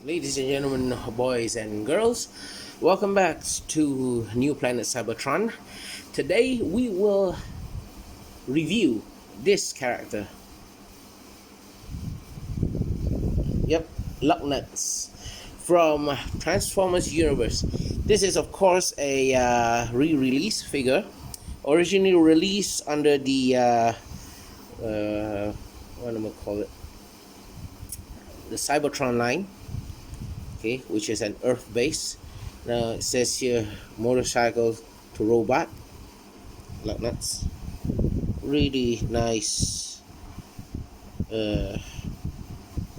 Ladies and gentlemen, boys and girls, welcome back to New Planet Cybertron. Today we will review this character. Yep, Lugnutz from Transformers Universe. This is, of course, a re-release figure, originally released under the what am I call it? The Cybertron line. Okay, which is an Earth base. Now it says here motorcycle to robot. Lugnutz. Really nice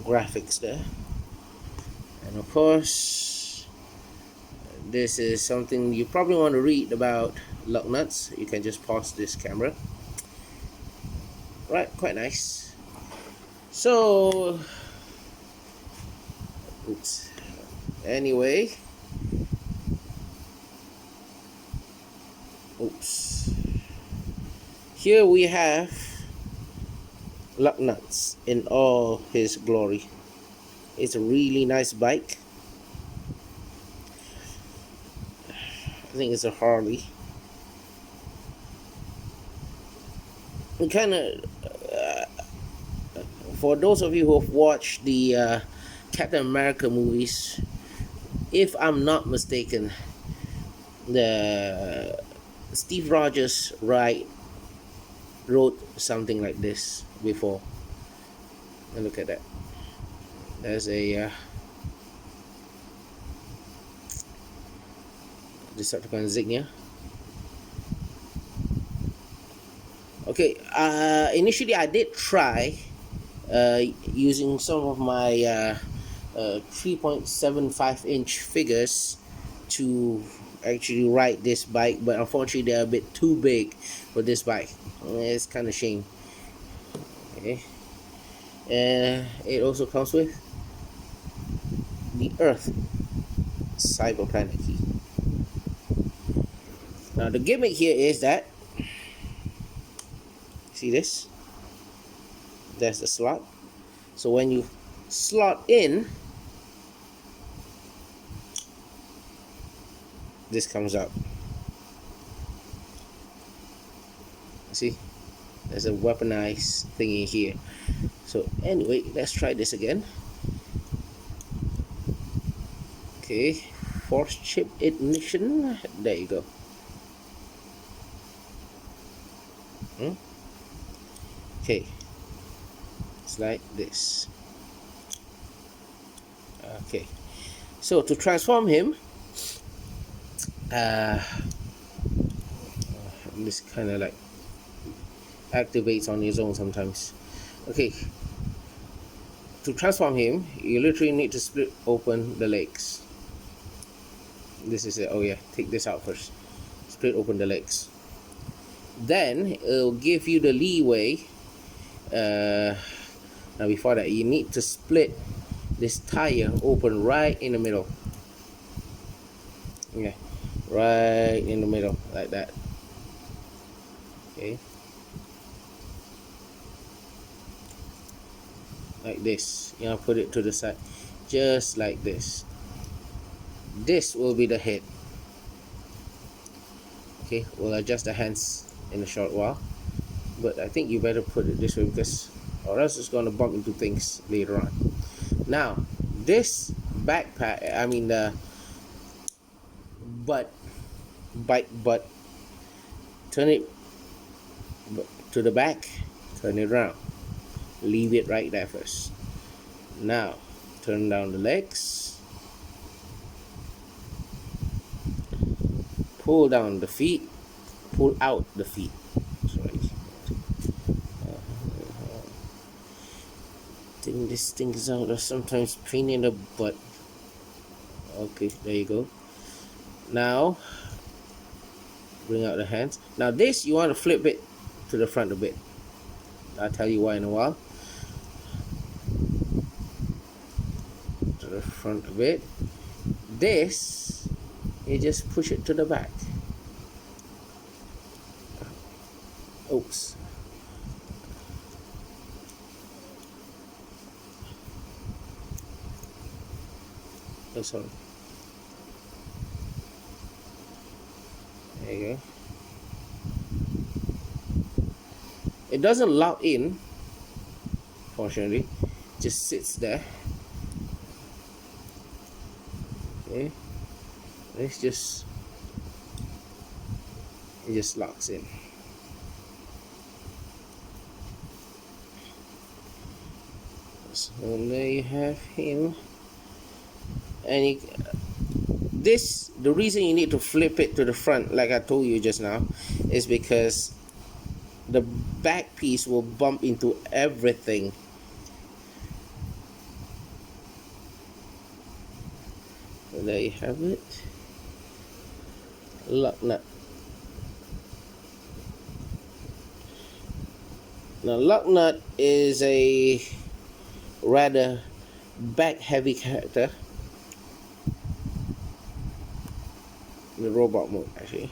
graphics there. And of course, this is something you probably want to read about Lugnutz. You can just pause this camera. Right, quite nice. So, oops. Anyway, oops. Here we have Lugnutz in all his glory. It's a really nice bike. I think it's a Harley. And kind of, for those of you who have watched the Captain America movies, if I'm not mistaken, the Steve Rogers wrote something like this before. And look at that. There's a Decepticon insignia. Okay, initially I did try using some of my 3.75-inch figures to actually ride this bike, but unfortunately they're a bit too big for this bike. It's kind of shame. Okay, and it also comes with the Earth Cyber Planet key. Now the gimmick here is that, see this? There's the slot. So when you slot in, this comes out. See, there's a weaponized thingy here. So anyway, let's try this again. Okay, force chip ignition. There you go. Okay, it's like this. Okay, so to transform him, this kind of like activates on his own sometimes. Okay, to transform him, you literally need to split open the legs. This is it. Oh yeah, take this out first. Split open the legs. Then it'll give you the leeway. Now before that, you need to split this tire open right in the middle. Yeah, right in the middle, like that. Okay, like this. You know, put it to the side, just like this. This will be the head. Okay, we'll adjust the hands in a short while, but I think you better put it this way, because or else it's going to bump into things later on. Now this backpack, I mean the bike butt, turn it to the back, turn it around, leave it right there first. Now turn down the legs, pull down the feet, pull out the feet. Sorry. Think this thing is out, or sometimes pain in the butt. Okay, there you go. Now bring out the hands. Now this, you want to flip it to the front a bit. I'll tell you why in a while. To the front a bit. This, you just push it to the back. Oops. Oh, sorry. There you go. It doesn't lock in, fortunately. Just sits there. Okay. Let's just, it just locks in. So there you have him. And you, this, the reason you need to flip it to the front, like I told you just now, is because the back piece will bump into everything. So there you have it. Lug nut. Now, Lug Nut is a rather back-heavy character. The robot mode, actually.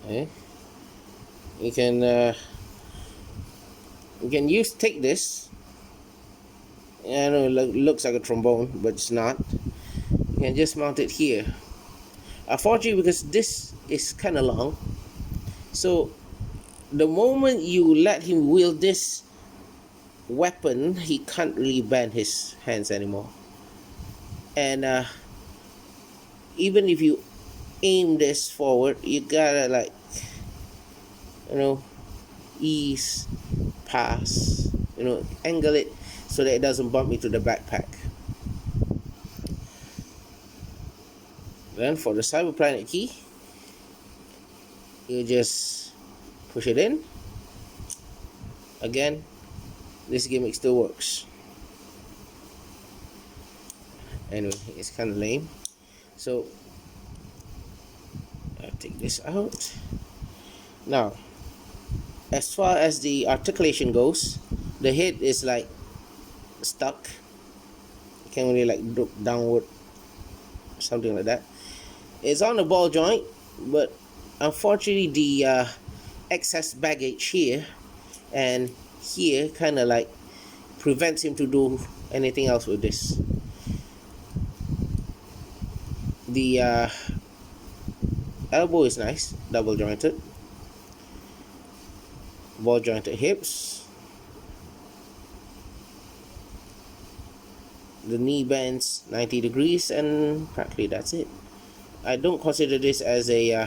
Okay. You can take this. I know it looks like a trombone, but it's not. You can just mount it here. Unfortunately, because this is kind of long, so the moment you let him wield this weapon, he can't really bend his hands anymore. And even if you aim this forward, you gotta, like, you know, ease pass, you know, angle it so that it doesn't bump into the backpack. Then for the Cyber Planet key, you just push it in. Again, this gimmick still works. Anyway, it's kind of lame, so I'll take this out. Now, as far as the articulation goes, the head is like stuck. You can't really like look downward, something like that. It's on the ball joint, but unfortunately the excess baggage here and here kind of like prevents him to do anything else with this. The elbow is nice, double jointed, ball jointed hips. The knee bends 90 degrees, and practically that's it. I don't consider this as a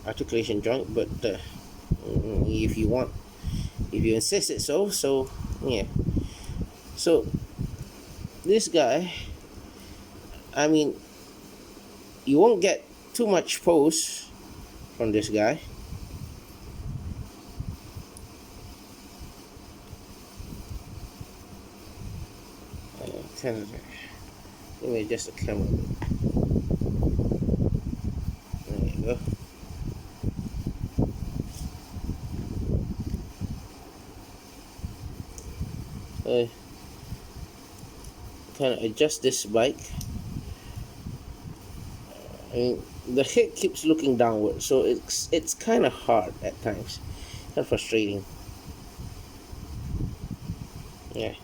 articulation joint, but if you want, if you insist it so yeah. So this guy, I mean, you won't get too much pose from this guy. Let me adjust the camera. There you go. Kind of adjust this bike. And the head keeps looking downward, so it's kind of hard at times, kind of frustrating. Yeah.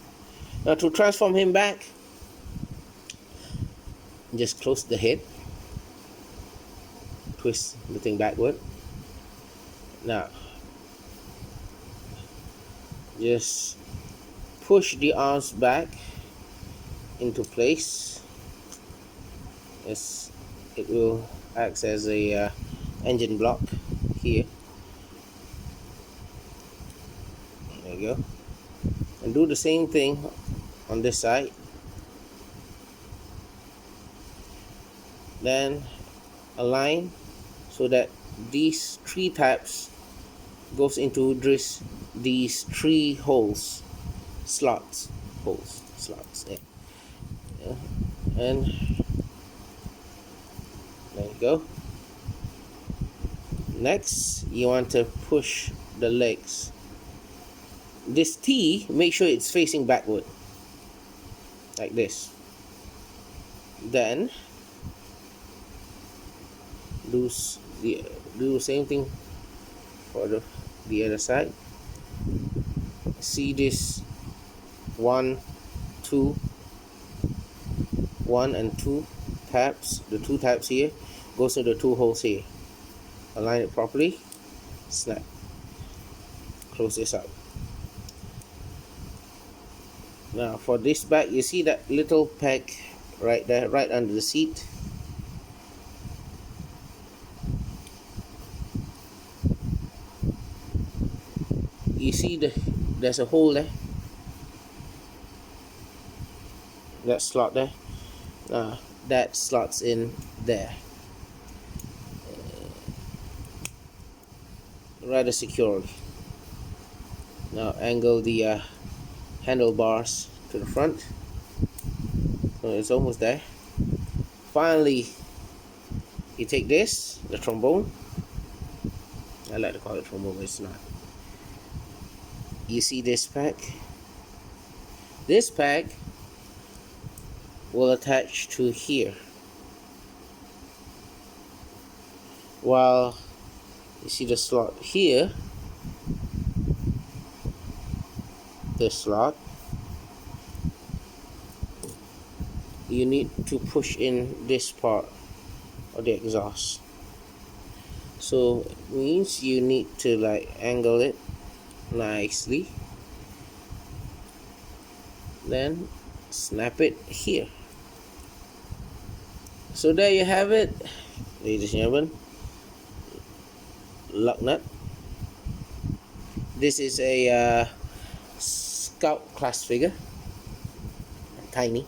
Now to transform him back, just close the head, twist the thing backward. Now just push the arms back into place. Yes, it will act as a engine block here. There you go. And do the same thing on this side. Then align so that these three tabs goes into these three holes, slots, yeah. Yeah. And there you go. Next, you want to push the legs. This T, make sure it's facing backward, like this. Then do the same thing for the other side. See this 1, 2, 1 and 2 tabs. The 2 tabs here goes to the 2 holes here. Align it properly. Snap. Close this up. Now for this back, you see that little peg right there, right under the seat. You see there's a hole there. That slot there. That slots in there. Rather securely. Now angle the handlebars to the front. So it's almost there. Finally, you take this, the trombone. I like to call it trombone, but it's not. You see this pack? This pack will attach to here. While you see the slot here, this slot, you need to push in this part of the exhaust. So it means you need to like angle it nicely, then snap it here. So there you have it, ladies and gentlemen. Lugnutz. This is a Scout class figure, tiny.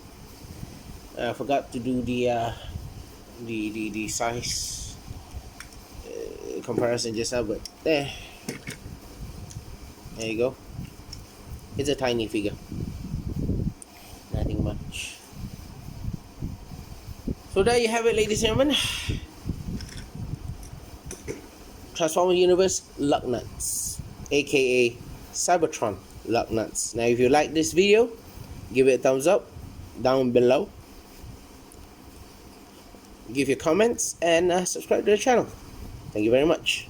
I forgot to do the size comparison just now, but there you go. It's a tiny figure, nothing much. So there you have it, ladies and gentlemen. Transformer Universe Lugnutz, aka Cybertron Lugnutz. Now if you like this video, give it a thumbs up down below, give your comments, and subscribe to the channel. Thank you very much.